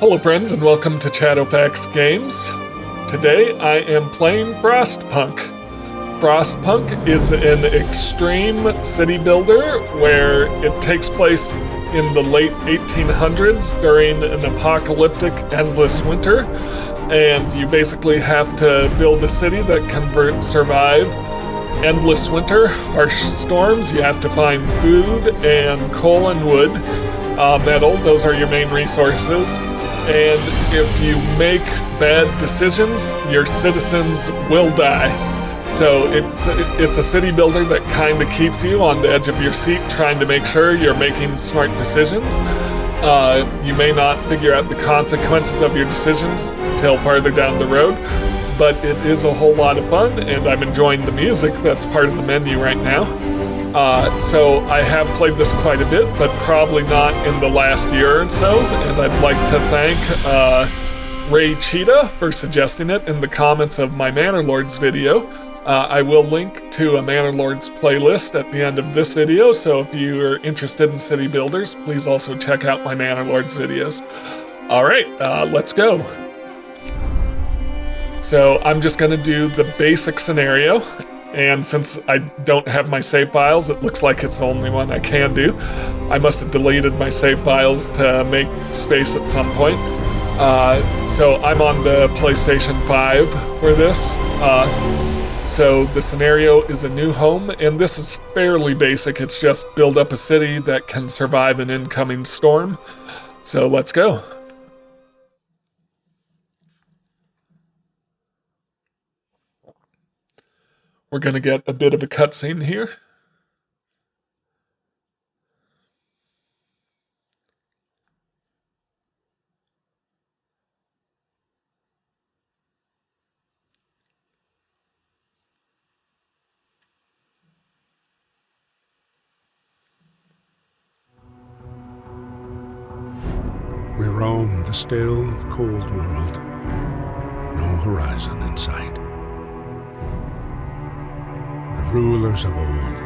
Hello friends and welcome to Shadowfax Games. Today I am playing Frostpunk. Frostpunk is an extreme city builder where it takes place in the late 1800s during an apocalyptic endless winter, and you basically have to build a city that can survive endless winter, harsh storms. You have to find food and coal and wood, metal. Those are your main resources. And if you make bad decisions, your citizens will die. So it's a city builder that kind of keeps you on the edge of your seat, trying to make sure you're making smart decisions. You may not figure out the consequences of your decisions until farther down the road, but it is a whole lot of fun, and I'm enjoying the music that's part of the menu right now. So I have played this quite a bit, but probably not in the last year or so, and I'd like to thank Ray Cheetah for suggesting it in the comments of my Manor Lords video. I will link to a Manor Lords playlist at the end of this video, so if you're interested in city builders, please also check out my Manor Lords videos. Alright, let's go. So I'm just going to do the basic scenario. And since I don't have my save files, it looks like it's the only one I can do. I must have deleted my save files to make space at some point. So I'm on the PlayStation 5 for this. So the scenario is a new home, and this is fairly basic. It's just build up a city that can survive an incoming storm. So let's go. We're going to get a bit of a cutscene here. We roam the still, cold world. No horizon in sight. The rulers of old,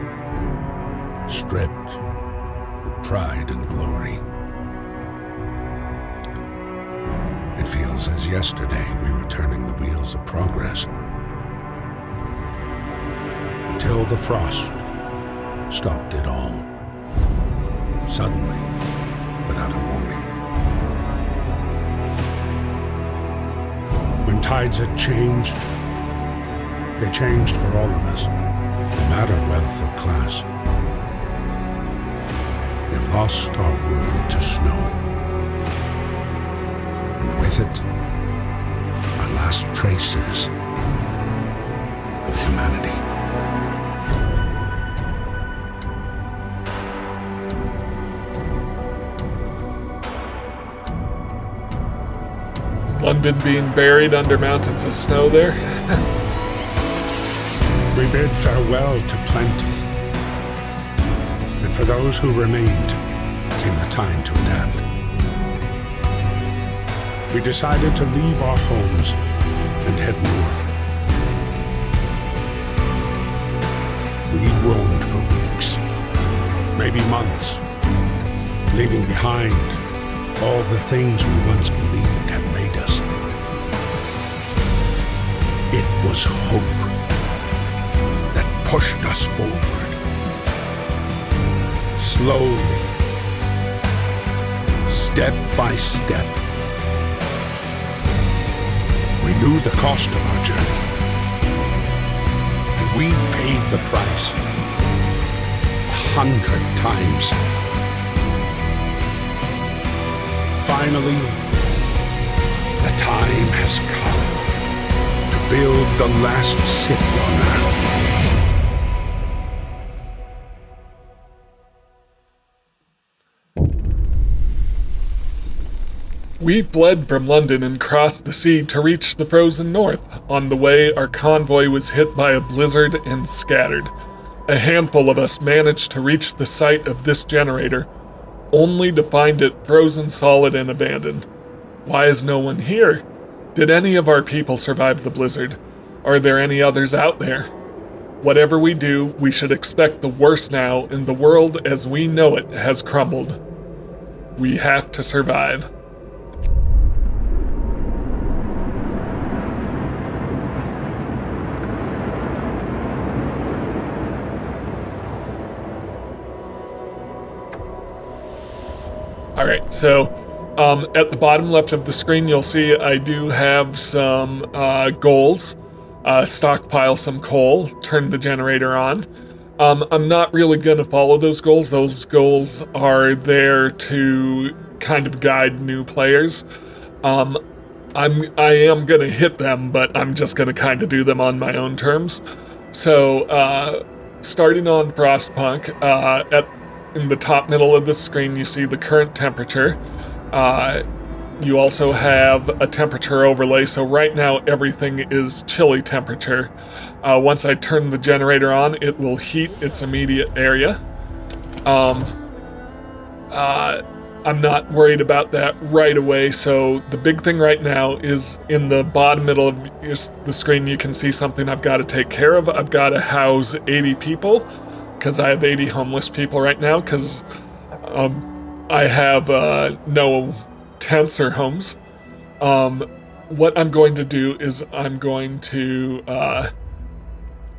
stripped of pride and glory. It feels as yesterday we were turning the wheels of progress. Until the frost stopped it all. Suddenly, without a warning. When tides had changed, they changed for all of us. No matter wealth or class. We've lost our world to snow. And with it, our last traces of humanity. London being buried under mountains of snow there. We bid farewell to plenty, and for those who remained came the time to adapt. We decided to leave our homes and head north. We roamed for weeks, maybe months, leaving behind all the things we once believed had made us. It was hope pushed us forward. Slowly, step by step. We knew the cost of our journey, and we paid the price 100 times. Finally, the time has come to build the last city on Earth. We fled from London and crossed the sea to reach the frozen north. On the way, our convoy was hit by a blizzard and scattered. A handful of us managed to reach the site of this generator, only to find it frozen solid and abandoned. Why is no one here? Did any of our people survive the blizzard? Are there any others out there? Whatever we do, we should expect the worst now, and the world as we know it has crumbled. We have to survive. All right, so at the bottom left of the screen, you'll see I do have some goals. Stockpile some coal, turn the generator on. I'm not really going to follow those goals. Those goals are there to kind of guide new players. I am going to hit them, but I'm just going to kind of do them on my own terms. So, starting on Frostpunk, in the top middle of the screen, you see the current temperature. You also have a temperature overlay, so right now everything is chilly temperature. Once I turn the generator on, it will heat its immediate area. I'm not worried about that right away, so the big thing right now is in the bottom middle of the screen, you can see something I've got to take care of. I've got to house 80 people, because I have 80 homeless people right now, because I have no tents or homes. What I'm going to do is I'm going to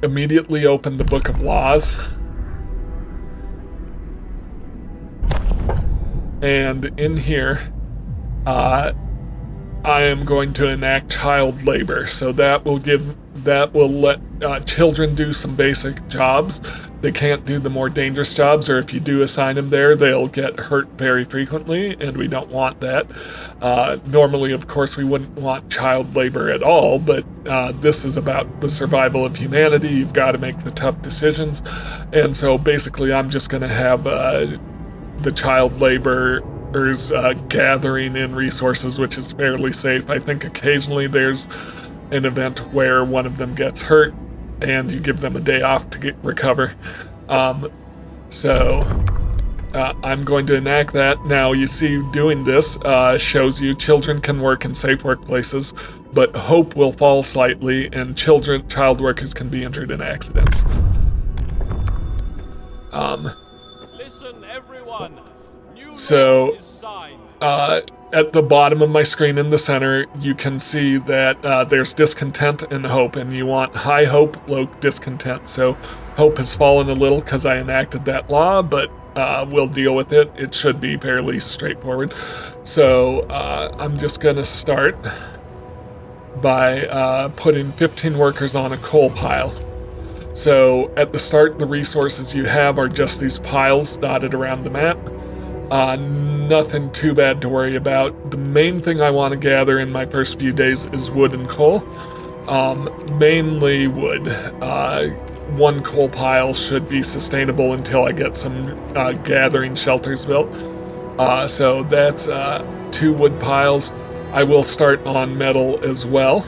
immediately open the Book of Laws. And in here, I am going to enact child labor. So that will let children do some basic jobs. They can't do the more dangerous jobs, or if you do assign them there, they'll get hurt very frequently, and we don't want that. Normally, of course, we wouldn't want child labor at all, but this is about the survival of humanity. You've got to make the tough decisions. And so basically, I'm just going to have the child laborers gathering in resources, which is fairly safe. I think occasionally there's an event where one of them gets hurt and you give them a day off to recover. So I'm going to enact that. Now, you see, doing this shows you children can work in safe workplaces, but hope will fall slightly, and child workers can be injured in accidents. Listen, everyone. So, at the bottom of my screen in the center, you can see that there's discontent and hope, and you want high hope, low discontent. So hope has fallen a little because I enacted that law, but we'll deal with it. It should be fairly straightforward. So I'm just going to start by putting 15 workers on a coal pile. So at the start, the resources you have are just these piles dotted around the map. Nothing too bad to worry about. The main thing I want to gather in my first few days is wood and coal. Mainly wood. One coal pile should be sustainable until I get some gathering shelters built. So that's 2 wood piles. I will start on metal as well.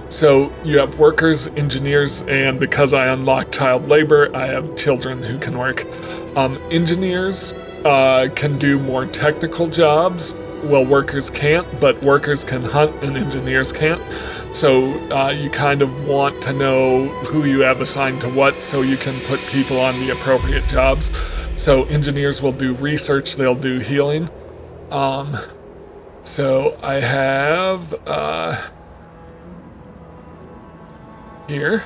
So you have workers, engineers, and because I unlocked child labor, I have children who can work. Engineers can do more technical jobs. Well, workers can't, but workers can hunt and engineers can't. So you kind of want to know who you have assigned to what so you can put people on the appropriate jobs. So engineers will do research, they'll do healing. So I have... here,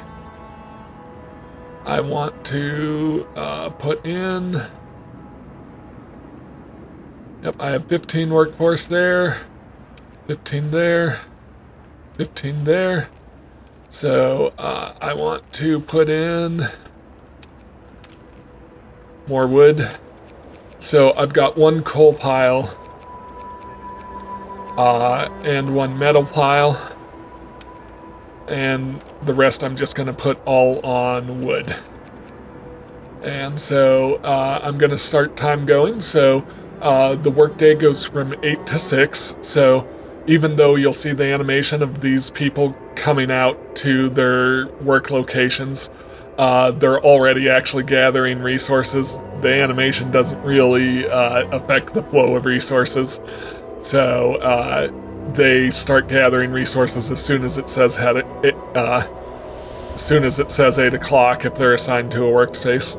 I want to put in, I have 15 workforce there, 15 there, 15 there. So I want to put in more wood. So I've got 1 coal pile and 1 metal pile. And the rest I'm just going to put all on wood. And so I'm going to start time going. So the workday goes from 8 to 6. So even though you'll see the animation of these people coming out to their work locations, they're already actually gathering resources. The animation doesn't really affect the flow of resources. So they start gathering resources as soon as it says as soon as it says 8 o'clock if they're assigned to a workspace.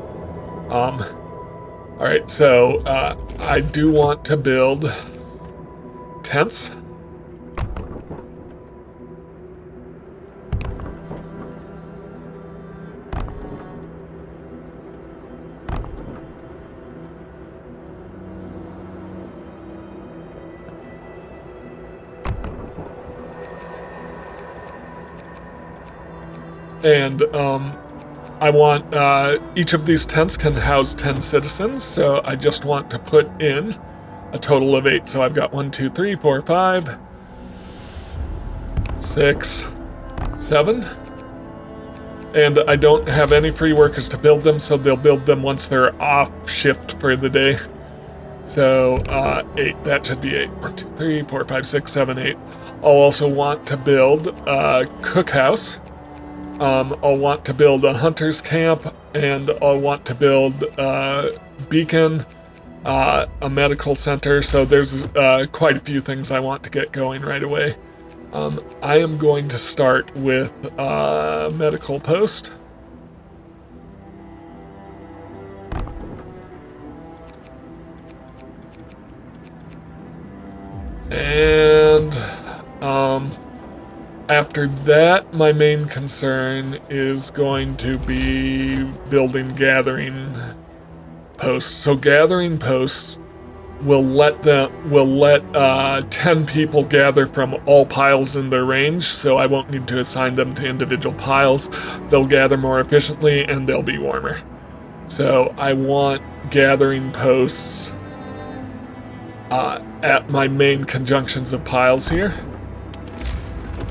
All right, so I do want to build tents. And I want each of these tents can house 10 citizens, so I just want to put in a total of 8. So I've got 1, 2, 3, 4, 5, 6, 7. And I don't have any free workers to build them, so they'll build them once they're off shift for the day. So 8, that should be 8. 1, 2, 3, 4, 5, 6, 7, 8. I'll also want to build a cookhouse. I'll want to build a hunter's camp, and I'll want to build a beacon, a medical center. So there's quite a few things I want to get going right away. I am going to start with a medical post. And after that, my main concern is going to be building gathering posts. So gathering posts will let 10 people gather from all piles in their range, so I won't need to assign them to individual piles. They'll gather more efficiently and they'll be warmer. So I want gathering posts at my main conjunctions of piles here.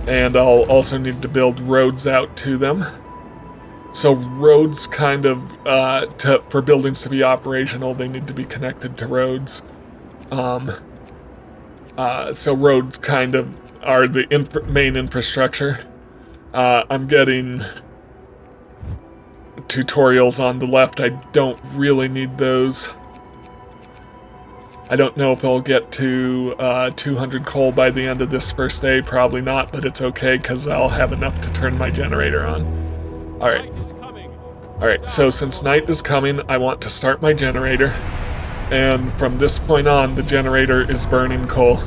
And I'll also need to build roads out to them. So roads kind of, for buildings to be operational, they need to be connected to roads. So roads kind of are the main infrastructure. I'm getting tutorials on the left. I don't really need those. I don't know if I'll get to 200 coal by the end of this first day. Probably not, but it's okay because I'll have enough to turn my generator on. Alright. Alright, so since night is coming, I want to start my generator. And from this point on, the generator is burning coal.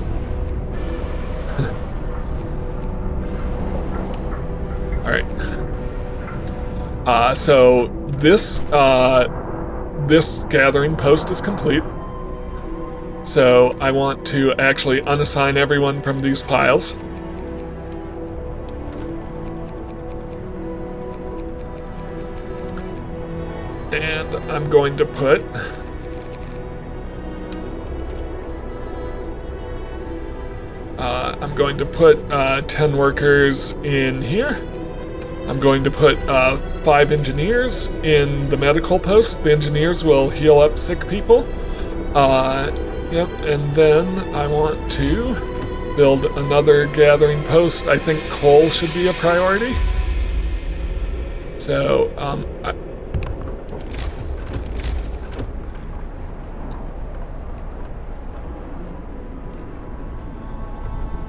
Alright. So this gathering post is complete. So I want to actually unassign everyone from these piles. And I'm going to put I'm going to put 10 workers in here. I'm going to put 5 engineers in the medical post. The engineers will heal up sick people. Yep, and then I want to build another gathering post. I think coal should be a priority. So,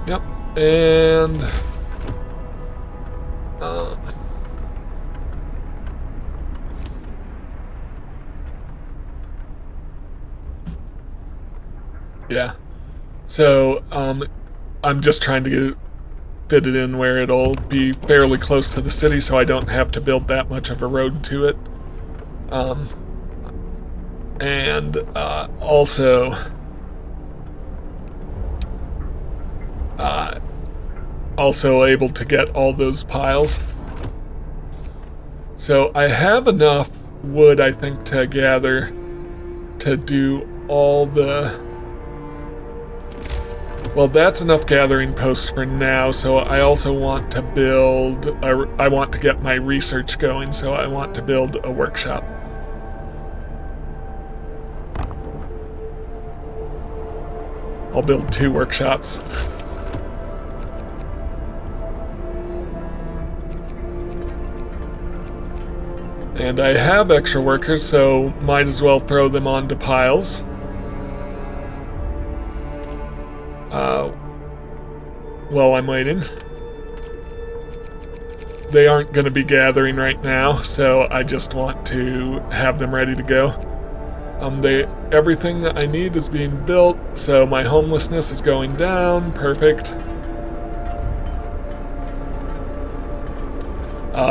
yep, and yeah. So, I'm just trying to fit it in where it'll be fairly close to the city so I don't have to build that much of a road to it. And also able to get all those piles. So I have enough wood, I think, to gather to do all the... Well, that's enough gathering posts for now, so I also want to build... I want to get my research going, so I want to build a workshop. I'll build 2 workshops. And I have extra workers, so might as well throw them onto piles. While I'm waiting. They aren't going to be gathering right now, so I just want to have them ready to go. Everything that I need is being built, so my homelessness is going down. Perfect.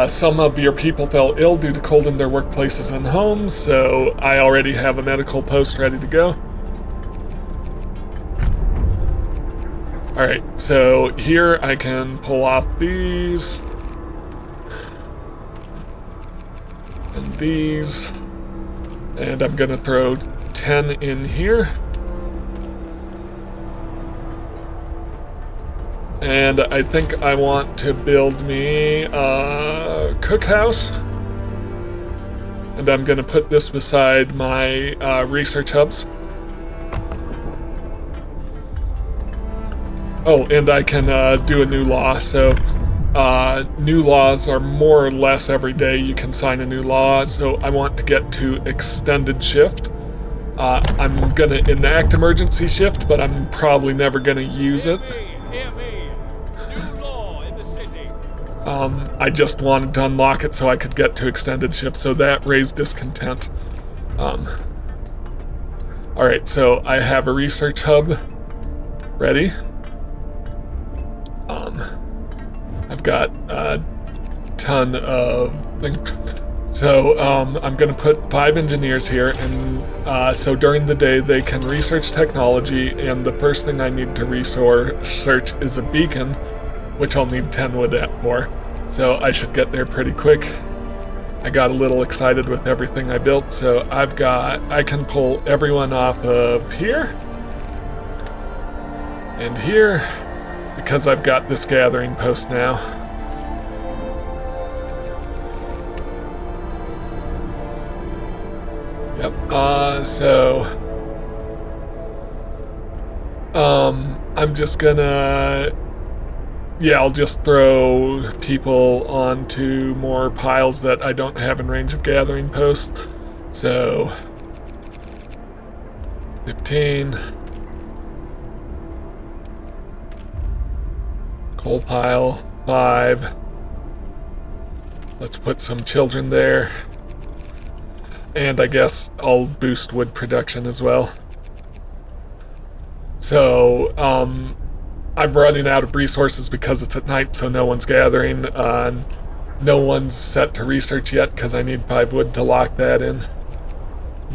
Some of your people fell ill due to cold in their workplaces and homes, so I already have a medical post ready to go. Alright, so here I can pull off these. and these. And I'm gonna throw 10 in here. And I think I want to build me a cookhouse. And I'm gonna put this beside my research hubs. Oh, and I can do a new law. So new laws are more or less every day you can sign a new law. So I want to get to extended shift. I'm gonna enact emergency shift, but I'm probably never gonna use it. Hear me. New law in the city. I just wanted to unlock it so I could get to extended shift, so that raised discontent. Alright, so I have a research hub ready. I've got a ton of things. So I'm gonna put 5 engineers here, and so during the day they can research technology, and the first thing I need to research is a beacon, which I'll need 10 wood for. So I should get there pretty quick. I got a little excited with everything I built, so I can pull everyone off of here and here, because I've got this gathering post now. Yep, I'm just gonna, yeah, I'll just throw people onto more piles that I don't have in range of gathering posts. So, 15. Coal pile, 5. Let's put some children there. And I guess I'll boost wood production as well. So, I'm running out of resources because it's at night, so no one's gathering. No one's set to research yet because I need 5 wood to lock that in.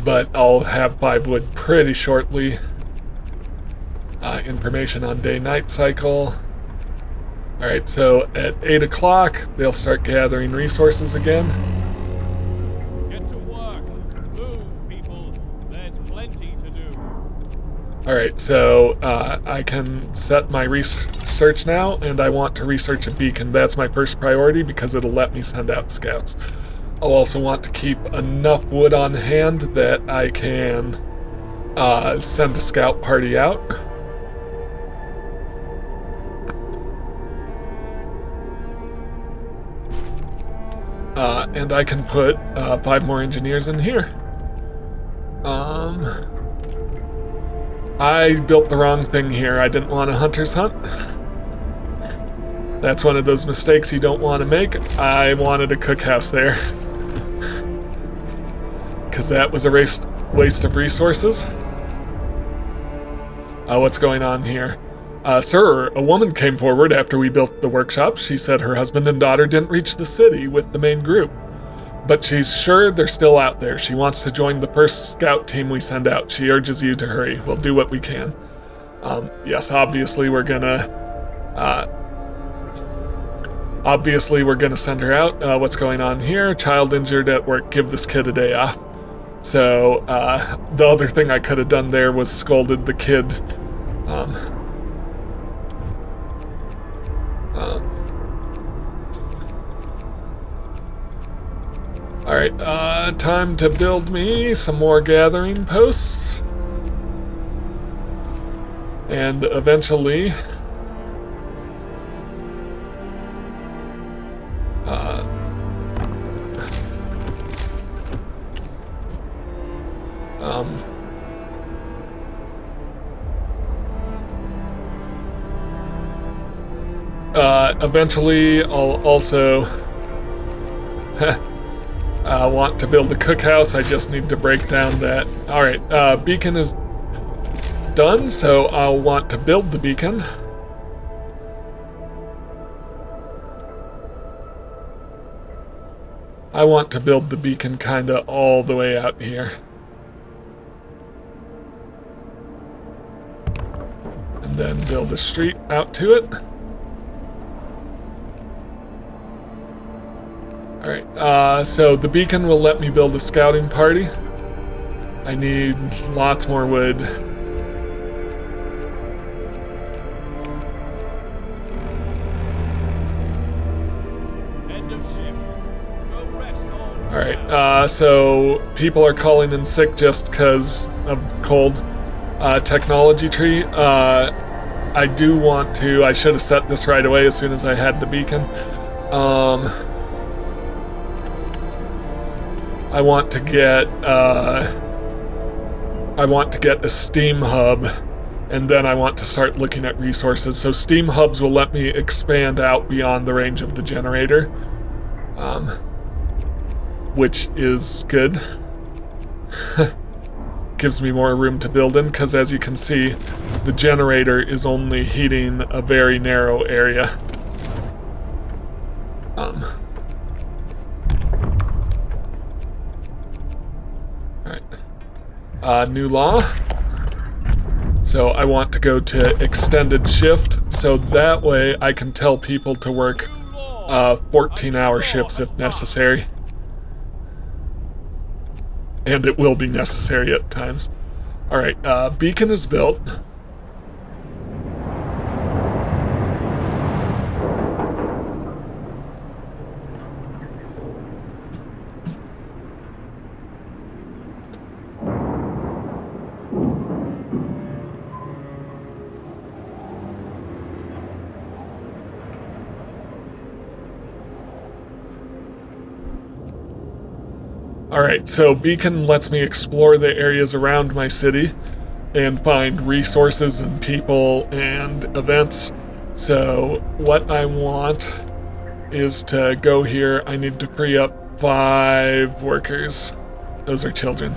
But I'll have 5 wood pretty shortly. Information on day-night cycle. Alright, so at 8 o'clock, they'll start gathering resources again. Get to work. Move, people. There's plenty to do. Alright, so I can set my research now, and I want to research a beacon. That's my first priority because it'll let me send out scouts. I'll also want to keep enough wood on hand that I can send a scout party out. And I can put 5 more engineers in here. I built the wrong thing here. I didn't want a hunter's hunt. That's one of those mistakes you don't want to make. I wanted a cookhouse there. Because that was a waste of resources. What's going on here? Sir, a woman came forward after we built the workshop. She said her husband and daughter didn't reach the city with the main group, but she's sure they're still out there. She wants to join the first scout team we send out. She urges you to hurry. We'll do what we can. Yes, obviously we're gonna send her out. What's going on here? Child injured at work. Give this kid a day off. So the other thing I could have done there was scolded the kid. Alright, time to build me some more gathering posts. And eventually... eventually I'll also want to build a cookhouse. I just need to break down that. Alright, beacon is done, so I'll want to build the beacon. I want to build the beacon kinda all the way out here. And then build a street out to it. Alright, so the beacon will let me build a scouting party. I need lots more wood. End of shift. Go rest all. Alright, so people are calling in sick just because of cold. Technology tree. I do want to. I should have set this right away as soon as I had the beacon. I want to get a Steam hub, and then I want to start looking at resources. So Steam hubs will let me expand out beyond the range of the generator, which is good. Gives me more room to build in, because as you can see, the generator is only heating a very narrow area. New law. So I want to go to extended shift, so that way I can tell people to work 14-hour shifts if necessary. And it will be necessary at times. Alright, beacon is built. Alright, so beacon lets me explore the areas around my city and find resources and people and events. So what I want is to go here. I need to free up 5 workers. Those are children.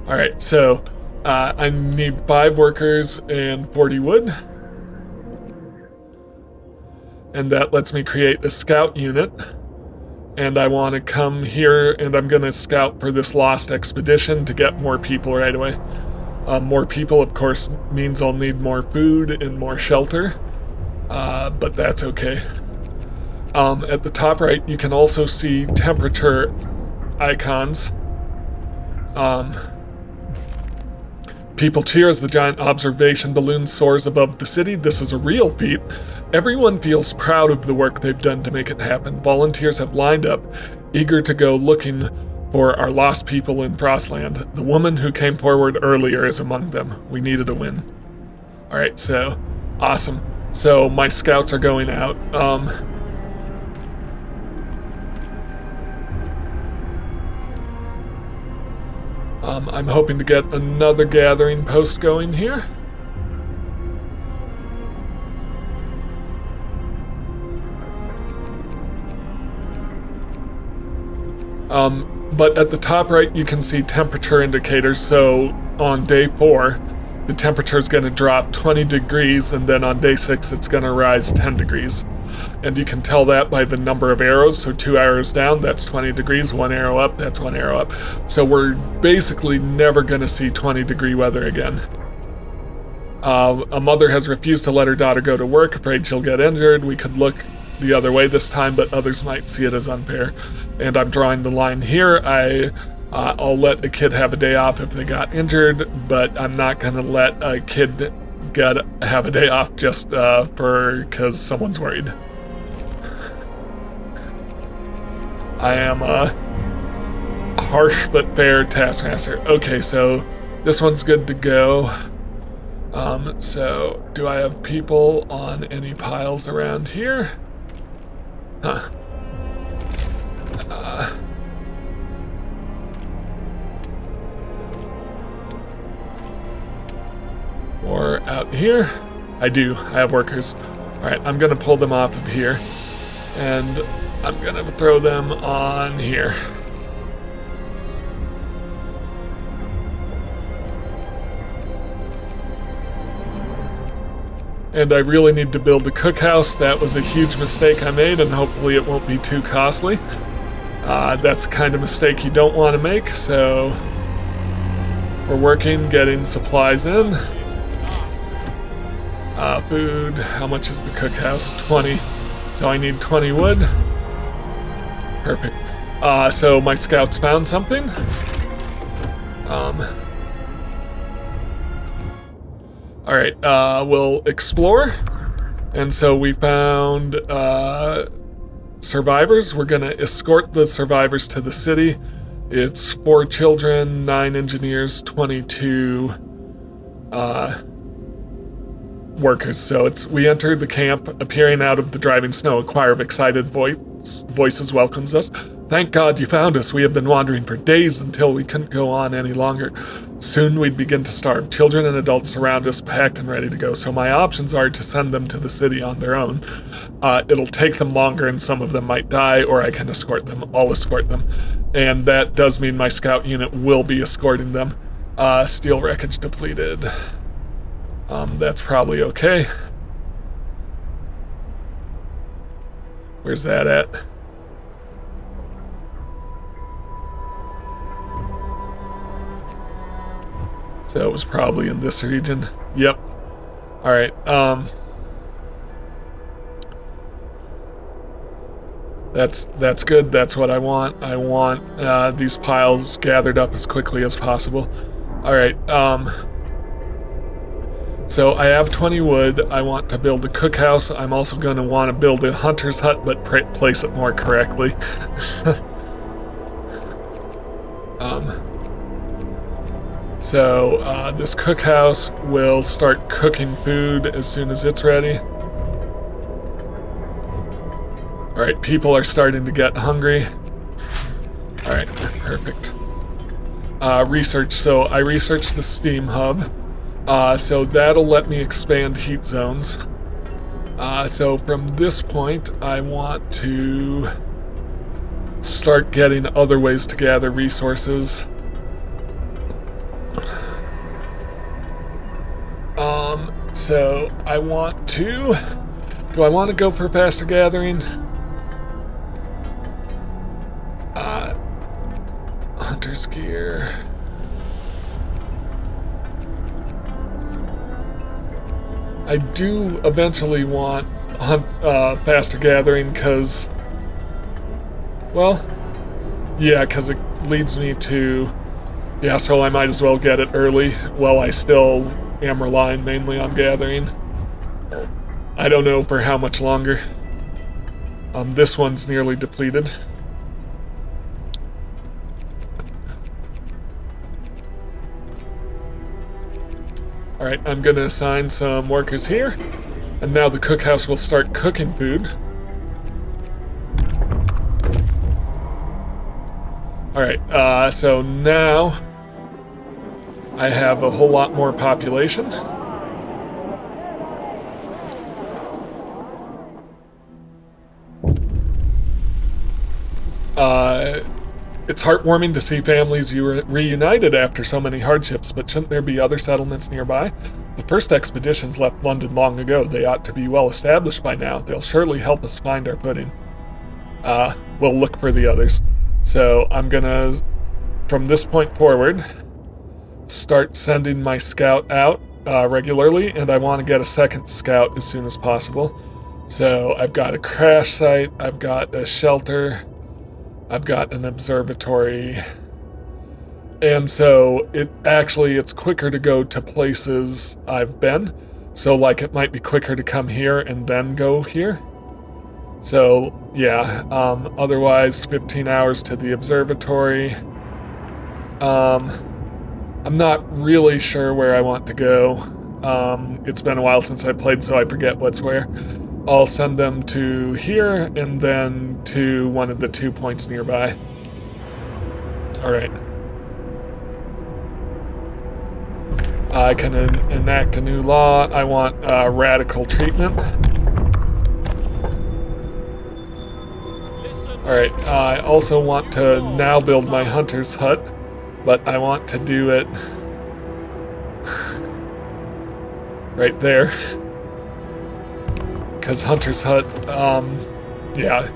Alright, so I need 5 workers and 40 wood. And that lets me create a scout unit. And I want to come here, and I'm going to scout for this lost expedition to get more people right away. More people, of course, means I'll need more food and more shelter. But that's okay. At the top right, you can also see temperature icons. People cheer as the giant observation balloon soars above the city. This is a real feat. Everyone feels proud of the work they've done to make it happen. Volunteers have lined up, eager to go looking for our lost people in Frostland. The woman who came forward earlier is among them. We needed a win. Alright, so, awesome. So, my scouts are going out. I'm hoping to get another gathering post going here. But at the top right, you can see temperature indicators. So on day 4, the temperature is going to drop 20 degrees, and then on day 6, it's going to rise 10 degrees. And you can tell that by the number of arrows. So 2 arrows down, that's 20 degrees. 1 arrow up, that's 1 arrow up. So we're basically never going to see 20-degree weather again. A mother has refused to let her daughter go to work, afraid she'll get injured. We could look the other way this time, but others might see it as unfair. And I'm drawing the line here. I'll let a kid have a day off if they got injured, but I'm not going to let a kid have a day off just because someone's worried. I am a harsh but fair taskmaster. Okay, so this one's good to go. So do I have people on any piles around here? Huh. Or out here? I do. I have workers. Alright, I'm gonna pull them off of here. And I'm gonna throw them on here. And I really need to build a cookhouse. That was a huge mistake I made, and hopefully it won't be too costly. That's the kind of mistake you don't want to make, so We're working, getting supplies in. Food, how much is the cookhouse? 20. So I need 20 wood. Perfect. So my scouts found something. Alright, we'll explore. And so we found survivors. We're gonna escort the survivors to the city. It's 4 children, 9 engineers, 22 workers. So we enter the camp, appearing out of the driving snow. A choir of excited voices welcomes us. Thank God you found us. We have been wandering for days until we couldn't go on any longer. Soon we'd begin to starve. Children and adults surround us, packed and ready to go. So my options are to send them to the city on their own. It'll take them longer and some of them might die, or I can escort them. I'll escort them. And that does mean my scout unit will be escorting them. Steel wreckage depleted. That's probably okay. Where's that at? So it was probably in this region. Yep. All right. That's good. That's what I want. I want these piles gathered up as quickly as possible. All right. So I have 20 wood. I want to build a cookhouse. I'm also going to want to build a hunter's hut, but place it more correctly. So this cookhouse will start cooking food as soon as it's ready. All right, people are starting to get hungry. All right, perfect. Research. So I researched the steam hub. So that'll let me expand heat zones. So from this point, I want to start getting other ways to gather resources. So I want to... Do I want to go for faster gathering? Hunter's gear... I do eventually want faster gathering because, well, yeah, because it leads me to, yeah, so I might as well get it early while I still am relying mainly on gathering. I don't know for how much longer. This one's nearly depleted. All right, I'm gonna assign some workers here, and now the cookhouse will start cooking food. All right, so now I have a whole lot more population. It's heartwarming to see families reunited after so many hardships, but shouldn't there be other settlements nearby? The first expeditions left London long ago. They ought to be well established by now. They'll surely help us find our footing. We'll look for the others. So I'm gonna, from this point forward, start sending my scout out regularly, and I want to get a second scout as soon as possible. So I've got a crash site, I've got a shelter, I've got an observatory, and so it's quicker to go to places I've been. So like it might be quicker to come here and then go here. So yeah, otherwise 15 hours to the observatory. I'm not really sure where I want to go. It's been a while since I played, so I forget what's where. I'll send them to here and then to one of the 2 points nearby. All right. I can enact a new law. I want radical treatment. All right. I also want to now build my hunter's hut, but I want to do it right there. Because Hunter's Hut, yeah,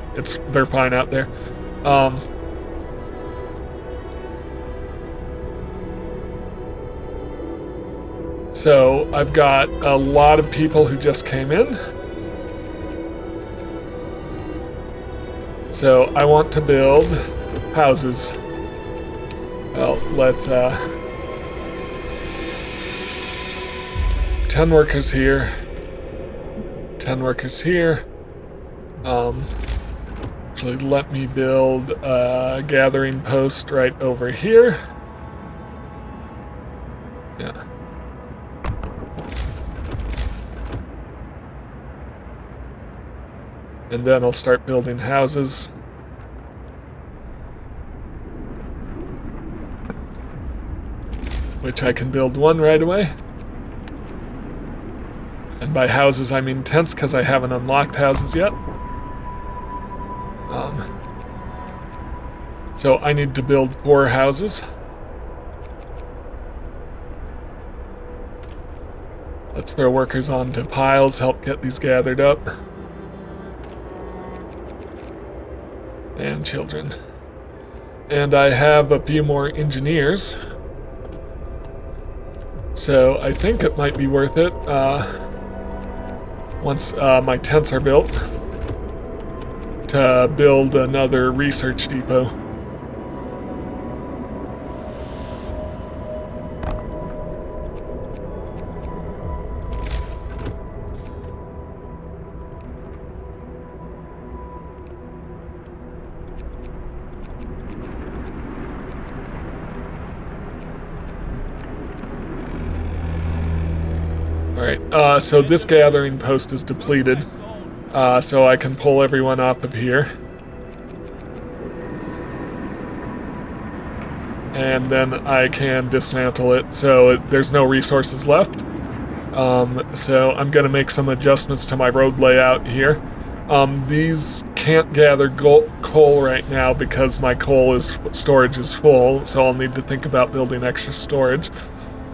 they're fine out there. So I've got a lot of people who just came in. So I want to build houses. Well, let's 10 workers here. 10 workers here. Actually, let me build a gathering post right over here. Yeah. And then I'll start building houses. Which I can build one right away. And by houses I mean tents, because I haven't unlocked houses yet. So I need to build 4 houses. Let's throw workers onto piles, help get these gathered up. And children. And I have a few more engineers. So I think it might be worth it, once my tents are built, to build another research depot. Alright, so this gathering post is depleted, so I can pull everyone off of here. And then I can dismantle it, so there's no resources left. So I'm going to make some adjustments to my road layout here. These can't gather coal right now because my storage is full, so I'll need to think about building extra storage.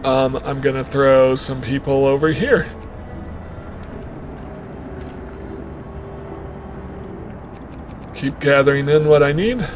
I'm gonna throw some people over here. Keep gathering in what I need.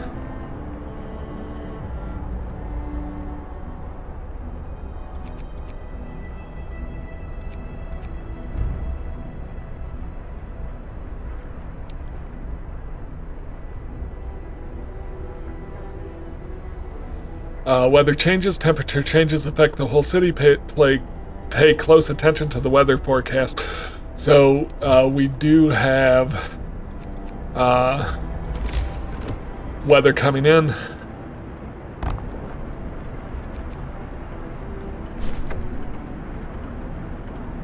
Weather changes, temperature changes affect the whole city. Pay close attention to the weather forecast. So we do have weather coming in.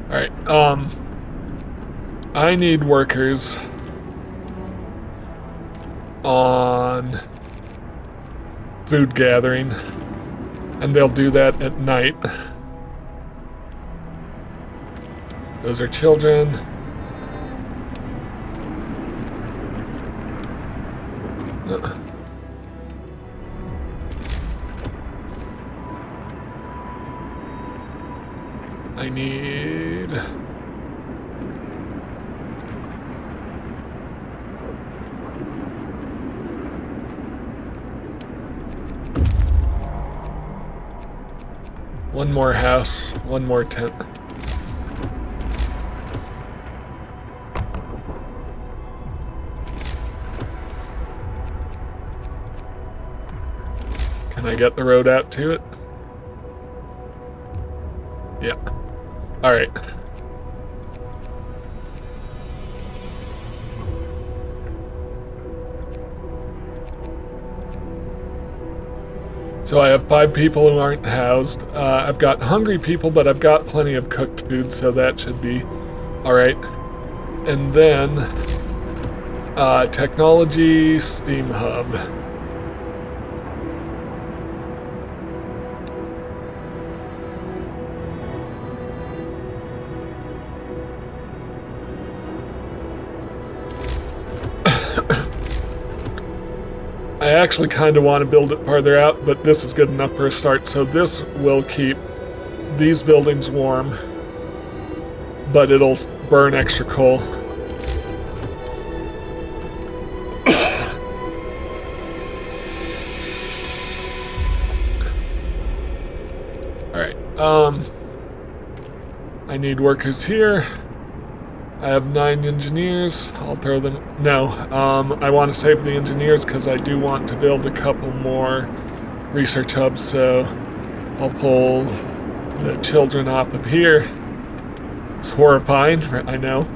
All right. I need workers on food gathering. And they'll do that at night. Those are children. I need... one more house, one more tent. Can I get the road out to it? Yeah. All right. So I have 5 people who aren't housed. I've got hungry people, but I've got plenty of cooked food, so that should be all right. And then technology Steam Hub. I actually kind of want to build it farther out, but this is good enough for a start. So this will keep these buildings warm, but it'll burn extra coal. All right. I need workers here. I have 9 engineers. I'll throw them. No, I want to save the engineers because I do want to build a couple more research hubs, so I'll pull the children off of here. It's horrifying, I know.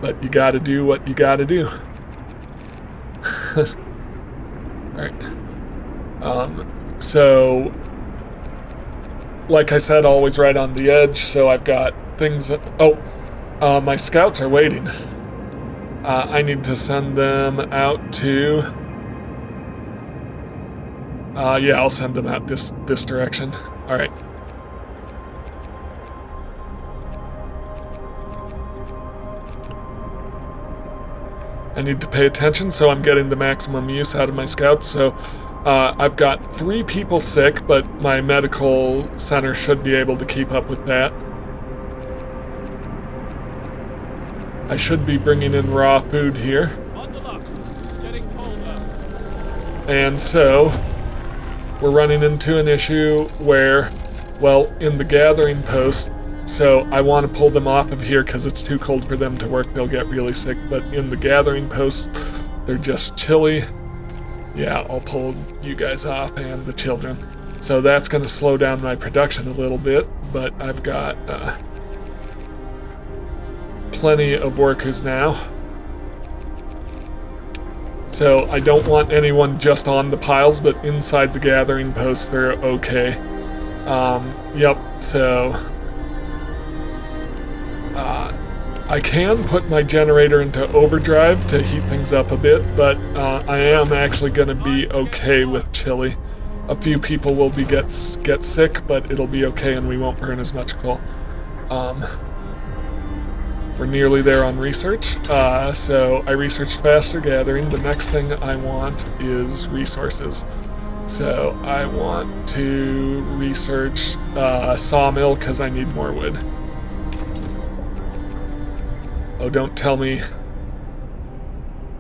But you gotta do what you gotta do. Alright. So, like I said, always right on the edge, so I've got things that, my scouts are waiting. I need to send them out to, yeah, I'll send them out this direction. Alright. I need to pay attention, so I'm getting the maximum use out of my scouts. So I've got 3 people sick, but my medical center should be able to keep up with that. I should be bringing in raw food here. On the luck. It's getting colder. And so we're running into an issue where, well, in the gathering post, so I want to pull them off of here because it's too cold for them to work. They'll get really sick. But in the gathering post, they're just chilly. Yeah, I'll pull you guys off and the children. So that's going to slow down my production a little bit. But I've got plenty of workers now. So I don't want anyone just on the piles, but inside the gathering posts, they're okay. Yep, so I can put my generator into overdrive to heat things up a bit, but I am actually going to be okay with chili. A few people will get sick, but it'll be okay and we won't burn as much coal. We're nearly there on research. So I researched faster gathering. The next thing I want is resources. So I want to research sawmill because I need more wood. Oh, don't tell me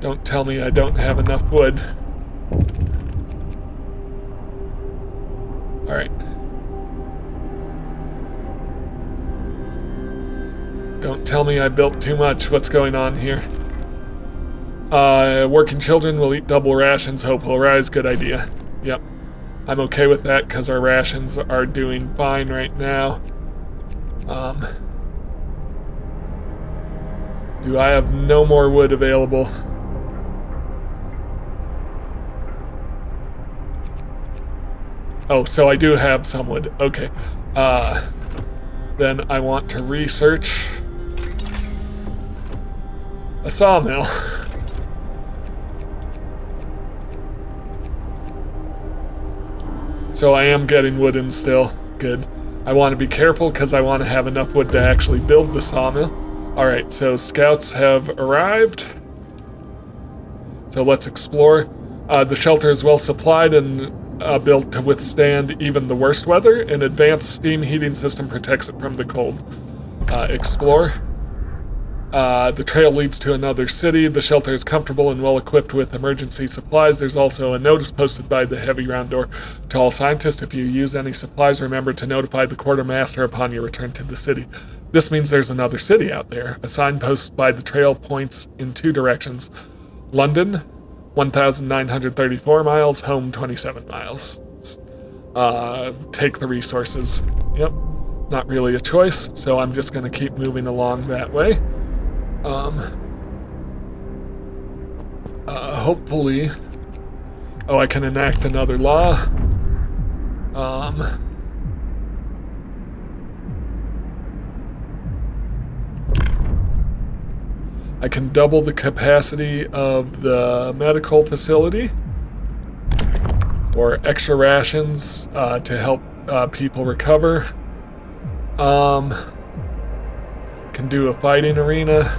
I don't have enough wood. All right. Don't tell me I built too much. What's going on here? Working children will eat double rations. Hope will rise. Good idea. Yep. I'm okay with that because our rations are doing fine right now. Do I have no more wood available? Oh, so I do have some wood. Okay. Then I want to research a sawmill. So I am getting wood in still. Good. I want to be careful because I want to have enough wood to actually build the sawmill. Alright, so scouts have arrived. So let's explore. The shelter is well supplied and built to withstand even the worst weather. An advanced steam heating system protects it from the cold. Explore. The trail leads to another city. The shelter is comfortable and well equipped with emergency supplies. There's also a notice posted by the heavy round door to all scientists. If you use any supplies, remember to notify the quartermaster upon your return to the city. This means there's another city out there. A signpost by the trail points in 2 directions. London, 1,934 miles. Home, 27 miles. Take the resources. Yep. Not really a choice, so I'm just going to keep moving along that way. Hopefully... Oh, I can enact another law. I can double the capacity of the medical facility, or extra rations to help people recover. Can do a fighting arena.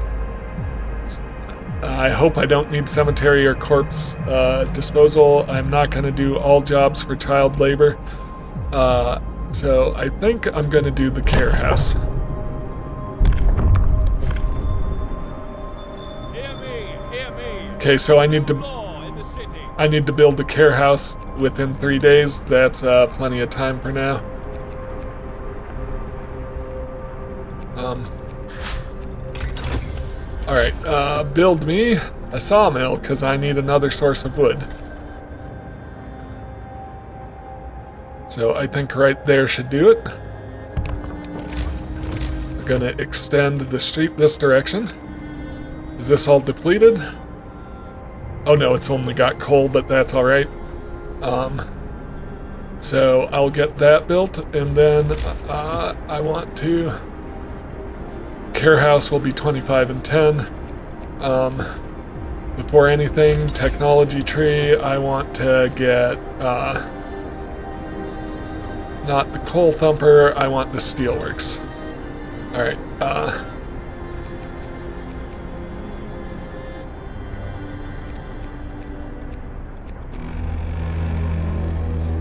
I hope I don't need cemetery or corpse disposal. I'm not going to do all jobs for child labor. So I think I'm going to do the care house. Okay, so I need to build the care house within 3 days. That's plenty of time for now. Alright, build me a sawmill, because I need another source of wood. So I think right there should do it. We're gonna extend the street this direction. Is this all depleted? Oh no, it's only got coal, but that's alright. So I'll get that built, and then I want to... Care house will be 25 and 10. Before anything, technology tree, I want to get not the coal thumper, I want the steelworks. Alright,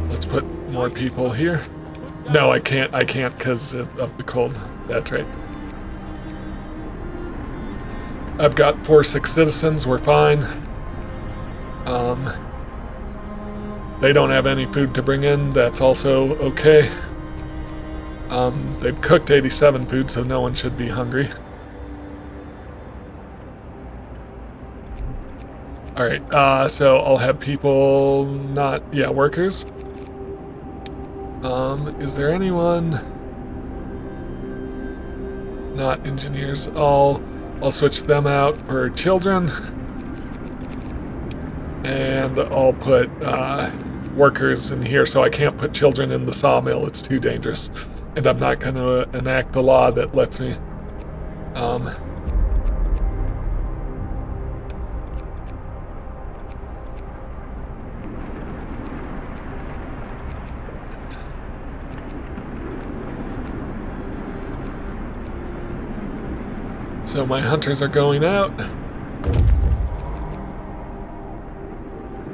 let's put more people here. No, I can't because of the cold. That's right. I've got 4 citizens, we're fine. They don't have any food to bring in, that's also okay. They've cooked 87 food, so no one should be hungry. Alright, so I'll have people workers. Is there anyone? Not engineers. I'll switch them out for children. And I'll put workers in here, so I can't put children in the sawmill, it's too dangerous. And I'm not going to enact the law that lets me. So my hunters are going out.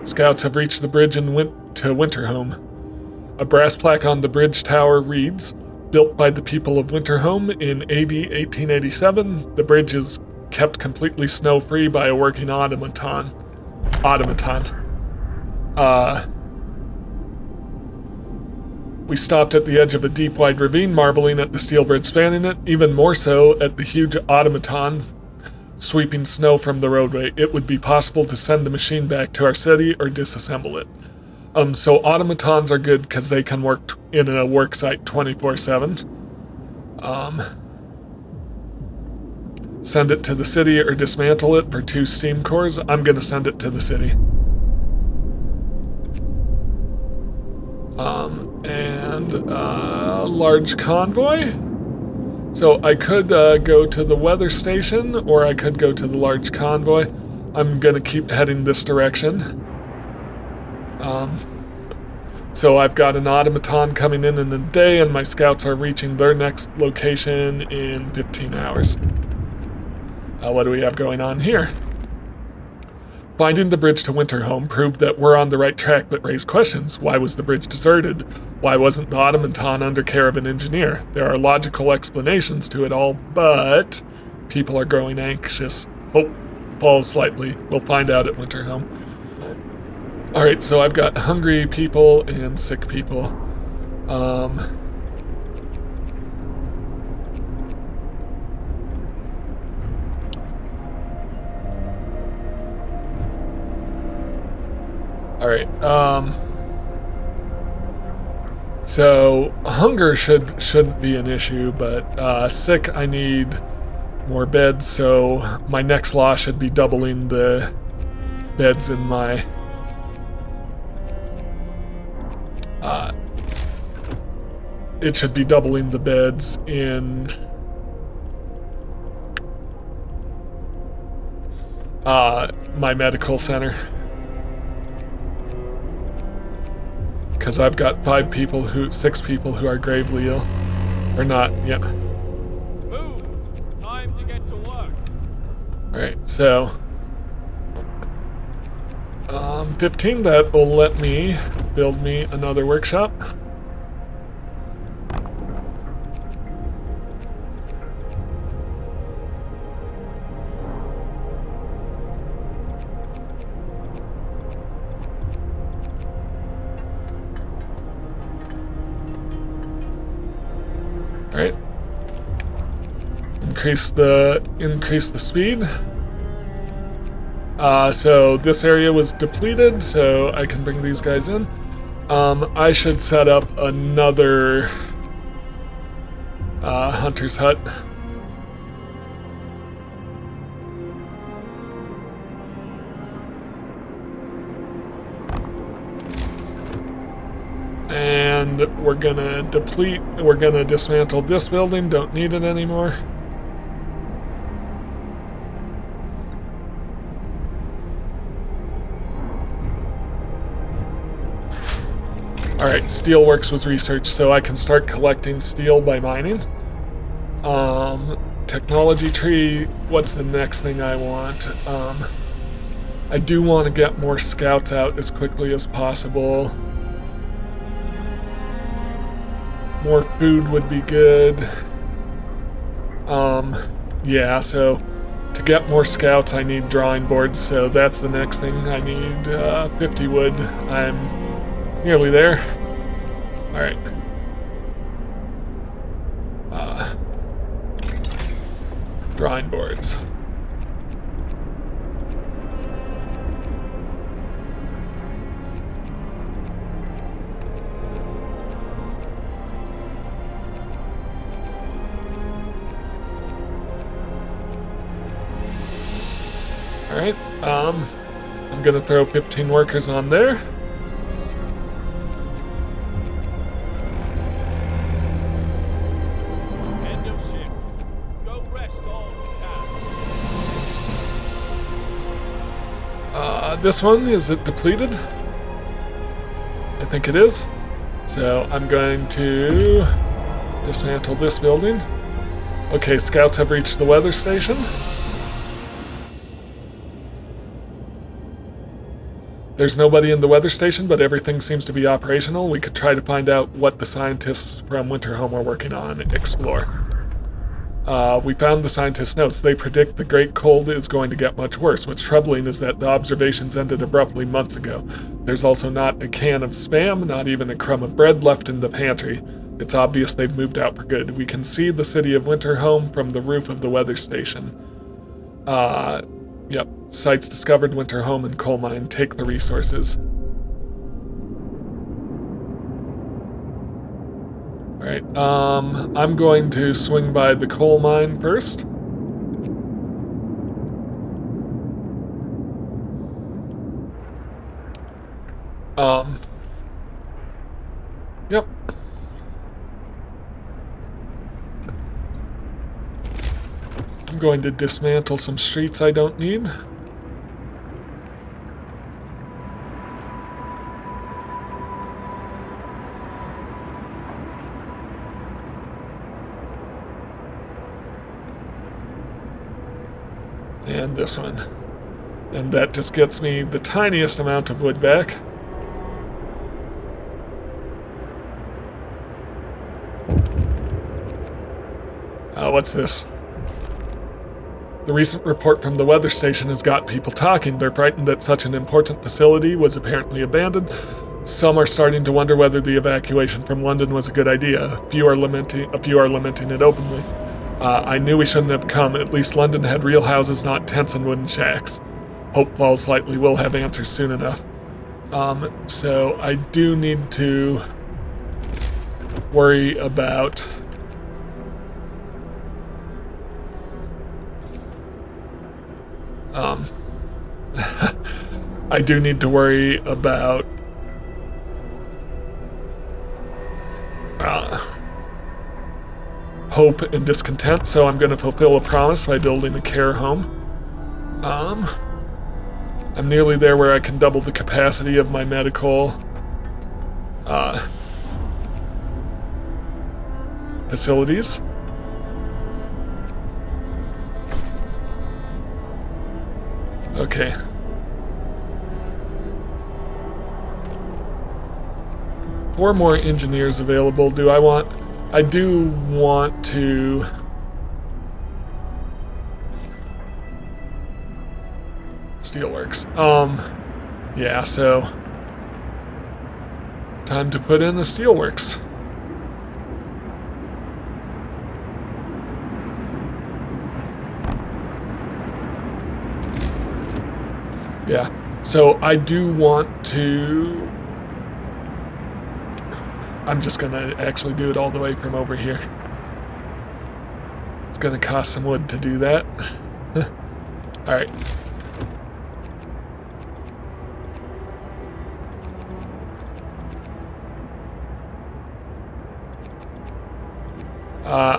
Scouts have reached the bridge and went to Winterhome. A brass plaque on the bridge tower reads, "Built by the people of Winterhome in AD 1887, the bridge is kept completely snow-free by a working automaton." We stopped at the edge of a deep, wide ravine, marveling at the steel bridge spanning it, even more so at the huge automaton sweeping snow from the roadway. It would be possible to send the machine back to our city or disassemble it. So automatons are good because they can work in a work site 24/7. Send it to the city or dismantle it for 2 steam cores. I'm going to send it to the city. Large convoy. So I could go to the weather station, or I could go to the large convoy. I'm gonna keep heading this direction. So I've got an automaton coming in a day, and my scouts are reaching their next location in 15 hours. What do we have going on here? Finding the bridge to Winterhome proved that we're on the right track, but raised questions. Why was the bridge deserted? Why wasn't the automaton under care of an engineer? There are logical explanations to it all, but people are growing anxious. Hope falls slightly. We'll find out at Winterhome. Alright, so I've got hungry people and sick people. Alright, so hunger shouldn't be an issue, but sick, I need more beds, so my next law should be doubling the beds in my it should be doubling the beds in my medical center. Because I've got 6 people who are gravely ill. Or not, yeah. Move! Time to get to work. Alright, so 15, that will let me build me another workshop. Alright. increase the speed. So this area was depleted, so I can bring these guys in. I should set up another hunter's hut. And we're gonna dismantle this building, don't need it anymore. Alright, steelworks was researched, so I can start collecting steel by mining. Technology tree, what's the next thing I want? I do want to get more scouts out as quickly as possible. More food would be good. Yeah, so to get more scouts I need drawing boards, so that's the next thing. I need 50 wood. I'm nearly there. Alright. Drawing boards. Alright, I'm gonna throw 15 workers on there. End of shift. Go rest all you can. This one, is it depleted? I think it is. So I'm going to dismantle this building. Okay, scouts have reached the weather station. There's nobody in the weather station, but everything seems to be operational. We could try to find out what the scientists from Winterhome are working on and explore. We found the scientists' notes. They predict the Great Cold is going to get much worse. What's troubling is that the observations ended abruptly months ago. There's also not a can of Spam, not even a crumb of bread left in the pantry. It's obvious they've moved out for good. We can see the city of Winterhome from the roof of the weather station. Yep. Sites discovered, Winterhome and coal mine. Take the resources. Alright, I'm going to swing by the coal mine first. Yep. I'm going to dismantle some streets I don't need. And this one. And that just gets me the tiniest amount of wood back. What's this? The recent report from the weather station has got people talking. They're frightened that such an important facility was apparently abandoned. Some are starting to wonder whether the evacuation from London was a good idea. A few are lamenting it openly. I knew we shouldn't have come. At least London had real houses, not tents and wooden shacks. Hope falls slightly. We'll have answers soon enough. So I do need to worry about I do need to worry about hope and discontent, so I'm going to fulfill a promise by building a care home. I'm nearly there where I can double the capacity of my medical facilities. Okay. Four more engineers available. I do want to Steelworks. Yeah, so time to put in a Steelworks. Yeah. So I do want to... I'm just gonna actually do it all the way from over here. It's gonna cost some wood to do that. Alright.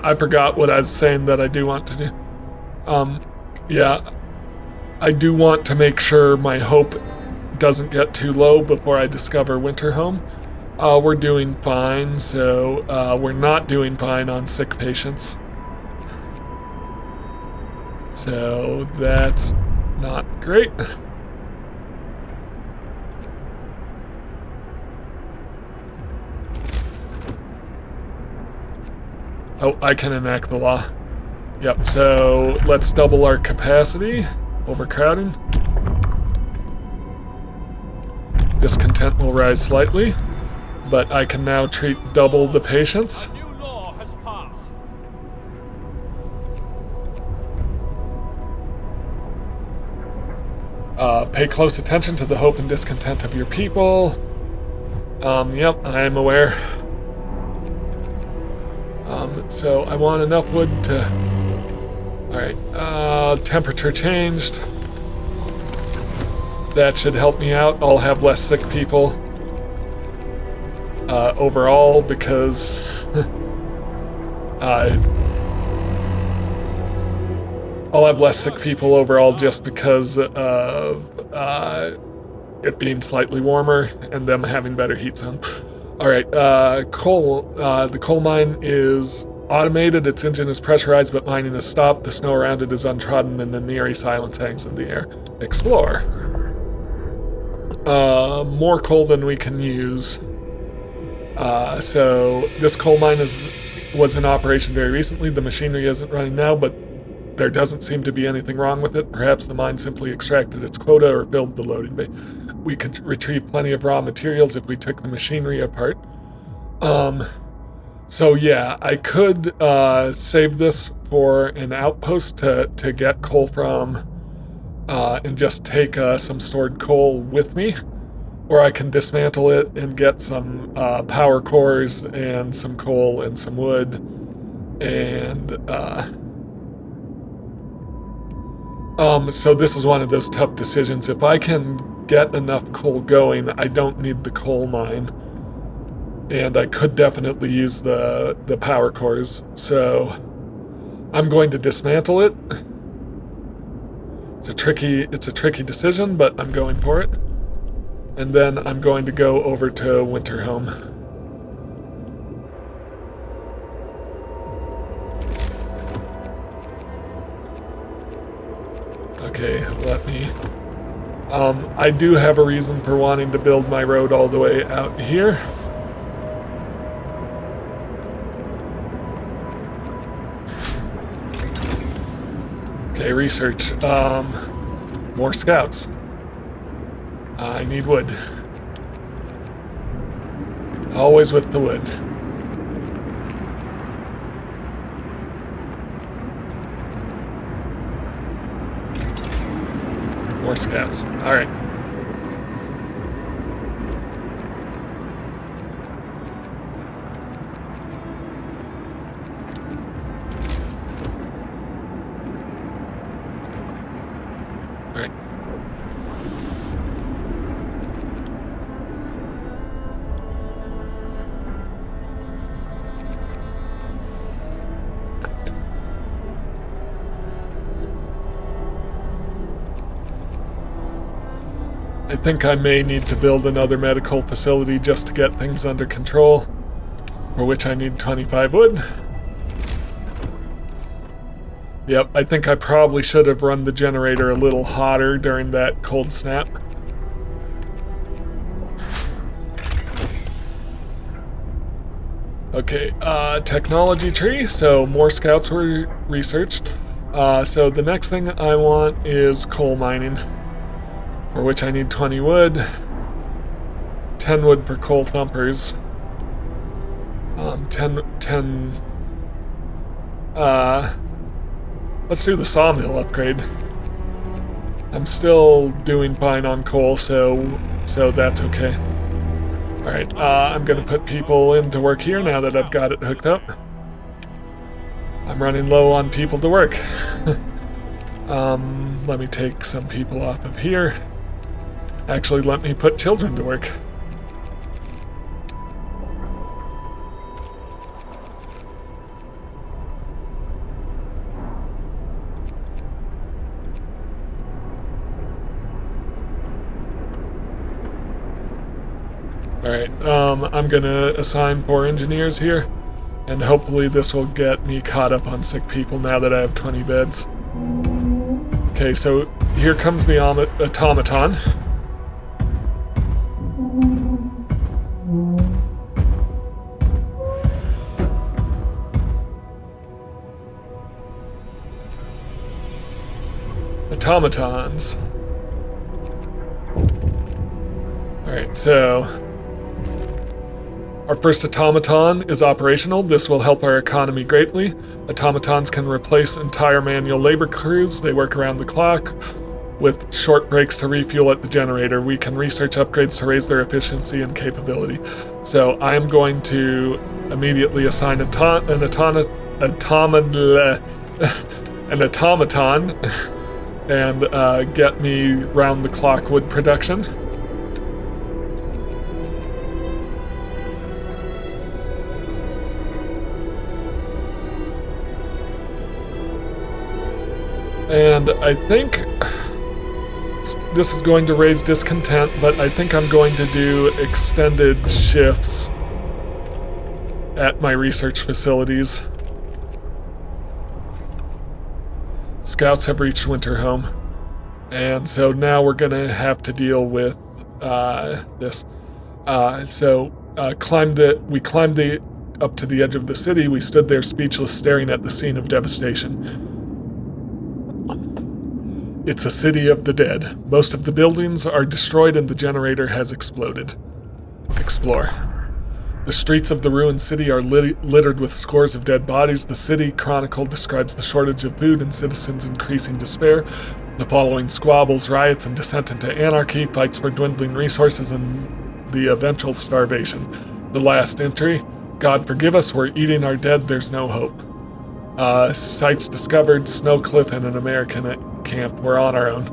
I forgot what I was saying that I do want to do. Yeah, I do want to make sure my hope doesn't get too low before I discover Winterhome. We're doing fine, so we're not doing fine on sick patients. So that's not great. Oh, I can enact the law. Yep, so let's double our capacity. Overcrowding. Discontent will rise slightly, but I can now treat double the patients. A new law has passed. Pay close attention to the hope and discontent of your people. Yep, I am aware. So I want enough wood to... Alright, temperature changed. That should help me out. I'll have less sick people overall because I'll have less sick people overall just because of it being slightly warmer and them having better heat zone. Alright, coal. The coal mine is automated, its engine is pressurized, but mining is stopped. The snow around it is untrodden, and an eerie silence hangs in the air. Explore. More coal than we can use. So this coal mine was in operation very recently. The machinery isn't running now, but there doesn't seem to be anything wrong with it. Perhaps the mine simply extracted its quota or filled the loading bay. We could retrieve plenty of raw materials if we took the machinery apart. So yeah, I could save this for an outpost to get coal from and just take some stored coal with me. Or I can dismantle it and get some power cores and some coal and some wood. And so this is one of those tough decisions. If I can get enough coal going, I don't need the coal mine. And I could definitely use the power cores. So I'm going to dismantle it. It's a tricky decision, but I'm going for it. And then I'm going to go over to Winterhome. Okay, let me... I do have a reason for wanting to build my road all the way out here. Okay, research. More scouts. I need wood. Always with the wood. More scouts. All right. All right. I think I may need to build another medical facility just to get things under control, for which I need 25 wood. Yep, I think I probably should have run the generator a little hotter during that cold snap. Okay, technology tree, so more scouts were researched. So the next thing I want is coal mining, for which I need 20 wood, 10 wood for coal thumpers, 10, let's do the sawmill upgrade. I'm still doing fine on coal, so that's okay. All right, I'm gonna put people into work here now that I've got it hooked up. I'm running low on people to work. Let me take some people off of here. Actually, let me put children to work. All right, I'm gonna assign 4 engineers here, and hopefully this will get me caught up on sick people now that I have 20 beds. Okay, so here comes the automaton. Automatons. Alright, so our first automaton is operational. This will help our economy greatly. Automatons can replace entire manual labor crews. They work around the clock with short breaks to refuel at the generator. We can research upgrades to raise their efficiency and capability. So I am going to immediately assign an automaton and get me round-the-clock wood production. And I think this is going to raise discontent, but I think I'm going to do extended shifts at my research facilities. Scouts have reached Winterhome, and so now we're gonna have to deal with this. We climbed up to the edge of the city. We stood there speechless, staring at the scene of devastation. It's a city of the dead. Most of the buildings are destroyed and the generator has exploded. Explore. The streets of the ruined city are littered with scores of dead bodies. The City Chronicle describes the shortage of food and citizens' increasing despair. The following squabbles, riots, and descent into anarchy, fights for dwindling resources, and the eventual starvation. The last entry, God forgive us, we're eating our dead, there's no hope. Sites discovered, snow cliff, and an American camp. We're on our own.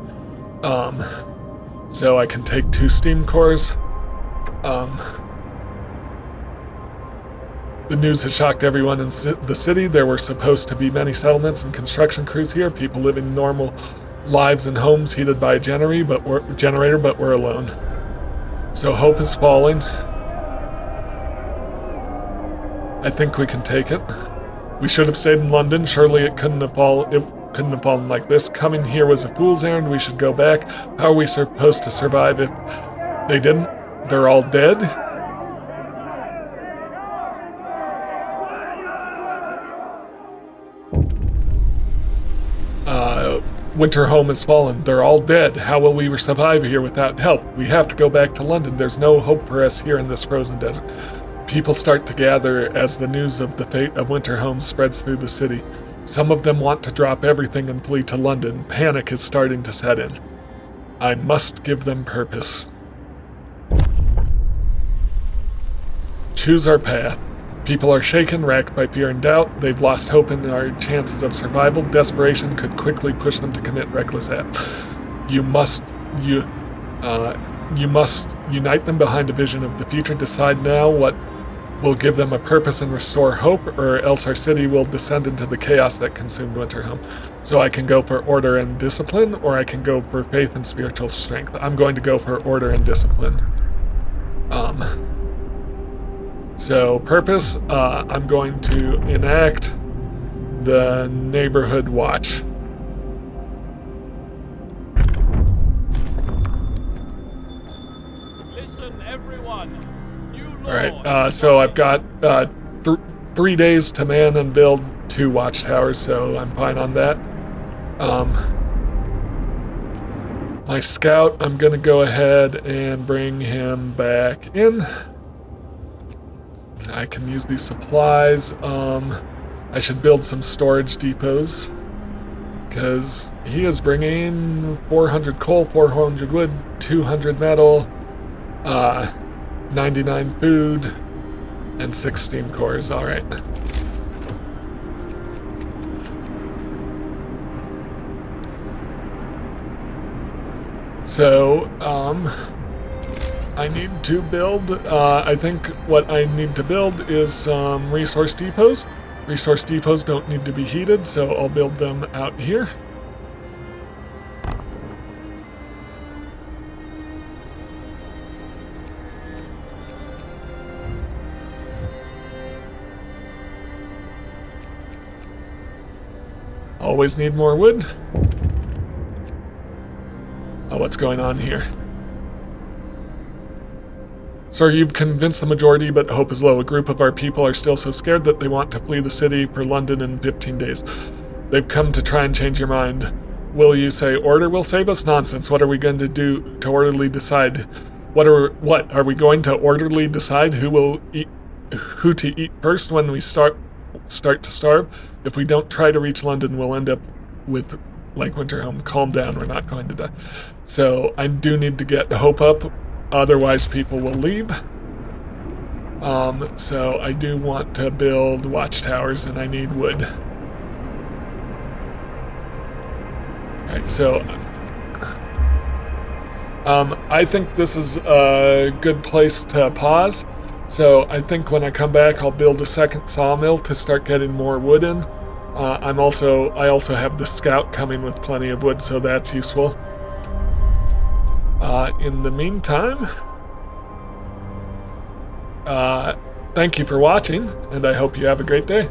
So I can take 2 steam cores. The news has shocked everyone in the city. There were supposed to be many settlements and construction crews here, people living normal lives in homes heated by a generator, but we're alone. So hope is falling. I think we can take it. We should have stayed in London. Surely it couldn't have fallen like this. Coming here was a fool's errand. We should go back. How are we supposed to survive if they didn't? They're all dead? Winterhome has fallen. They're all dead. How will we survive here without help? We have to go back to London. There's no hope for us here in this frozen desert. People start to gather as the news of the fate of Winterhome spreads through the city. Some of them want to drop everything and flee to London. Panic is starting to set in. I must give them purpose. Choose our path. People are shaken, racked by fear and doubt. They've lost hope in our chances of survival. Desperation could quickly push them to commit reckless acts. You must unite them behind a vision of the future. Decide now what will give them a purpose and restore hope, or else our city will descend into the chaos that consumed Winterhome. So I can go for order and discipline, or I can go for faith and spiritual strength. I'm going to go for order and discipline. So purpose, I'm going to enact the neighborhood watch. Listen, everyone. All right, so I've got 3 days to man and build 2 watchtowers, so I'm fine on that. My scout, I'm gonna go ahead and bring him back in. I can use these supplies. I should build some storage depots. Because he is bringing 400 coal, 400 wood, 200 metal, 99 food, and 6 steam cores. All right. So, I need to build, I think what I need to build is some resource depots. Resource depots don't need to be heated, so I'll build them out here. Always need more wood. Oh, what's going on here? Sir, you've convinced the majority, but hope is low. A group of our people are still so scared that they want to flee the city for London in 15 days. They've come to try and change your mind. Will you say order will save us? Nonsense. What are we going to do to orderly decide? What are we going to orderly decide who to eat first when we start to starve? If we don't try to reach London, we'll end up with like Winterhome. Calm down, we're not going to die. So I do need to get hope up, otherwise people will leave. So I do want to build watchtowers and I need wood. Alright, so I think this is a good place to pause. So I think when I come back I'll build a second sawmill to start getting more wood in. I also have the scout coming with plenty of wood, so that's useful. In the meantime, thank you for watching, and I hope you have a great day.